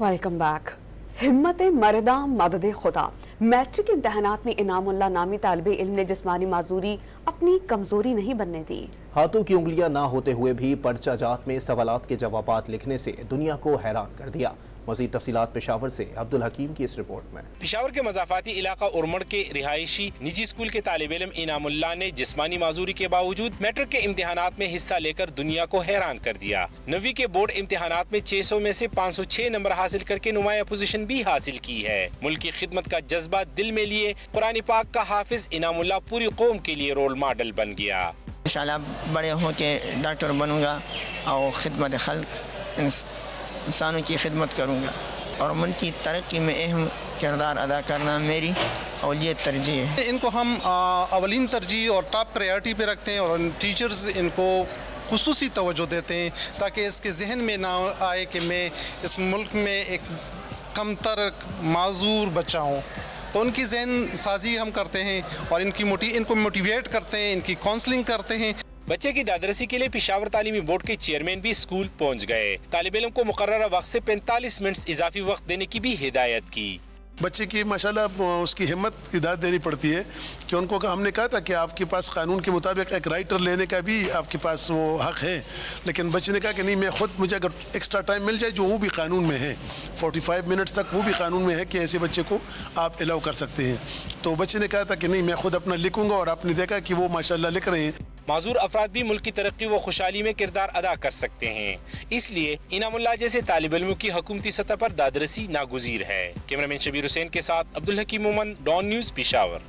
Welcome back. हिम्मत मर्दा मदद खुदा। मैट्रिक इम्तहानात में इनामुल्लाह नामी तालिबे इल्म ने जिस्मानी माजूरी अपनी कमजोरी नहीं बनने दी। हाथों की उंगलियां ना होते हुए भी पर्चा जात में सवालात के जवाबात लिखने से दुनिया को हैरान कर दिया। मज़ीद तफसीलात पेशावर से अब्दुल हकीम की इस रिपोर्ट में। पेशावर के मज़ाफ़ाती इलाका उरमड़ के रिहायशी निजी स्कूल के तालिब इल्म इनामुल्लाह ने जिस्मानी माजूरी के बावजूद मैट्रिक के इम्तिहानात में हिस्सा लेकर दुनिया को हैरान कर दिया। 9वीं के बोर्ड इम्तिहानात में 600 में से 506 नंबर हासिल करके नुमाया पोजीशन भी हासिल की है। मुल्क की खिदमत का जज्बा दिल में लिए कुरान पाक का हाफिज इनामुल्लाह पूरी कौम के लिए रोल मॉडल बन गया। इंशाअल्लाह बड़े होके डॉक्टर बनूंगा और खिदमत खल्क इंसानों की खिदमत करूंगा और मुल्क की तरक्की में अहम किरदार अदा करना मेरी अवलियत तरजीह है। इनको हम अवलीन तरजीह और टॉप प्रायोरिटी पे रखते हैं और टीचर्स इनको खुसूसी तवज्जो देते हैं ताकि इसके जहन में ना आए कि मैं इस मुल्क में एक कमतर माजूर बच्चा हूँ। तो उनकी जहन साजी हम करते हैं और इनको मोटिवेट करते हैं, इनकी काउंसलिंग करते हैं। बच्चे की दादरसी के लिए पेशावर तालीमी बोर्ड के चेयरमैन भी स्कूल पहुंच गए। तालिब इल्म को मुकर्ररा वक्त से 45 मिनट इजाफी वक्त देने की भी हिदायत की। बच्चे की माशाल्लाह उसकी हिम्मत हिदायत देनी पड़ती है कि उनको हमने कहा था कि आपके पास कानून के मुताबिक एक राइटर लेने का भी आपके पास वो हक है, लेकिन बच्चे ने कहा कि नहीं, मैं खुद, मुझे अगर एक्स्ट्रा टाइम मिल जाए जो वो भी कानून में है, 45 मिनट्स तक वो भी कानून में है कि ऐसे बच्चे को आप अलाउ कर सकते हैं। तो बच्चे ने कहा था कि नहीं, मैं खुद अपना लिखूंगा और आपने देखा कि वो माशाल्लाह लिख रहे हैं। माजूर अफराद भी मुल्क की तरक्की व खुशहाली में किरदार अदा कर सकते हैं, इसलिए इनामुल्लाह जैसे तालिब इल्मों की हुकूमती सतह पर दादरसी नागुज़ीर है। कैमरामैन शबीर हुसैन के साथ अब्दुल हकीम मोमन, डॉन न्यूज़, पेशावर।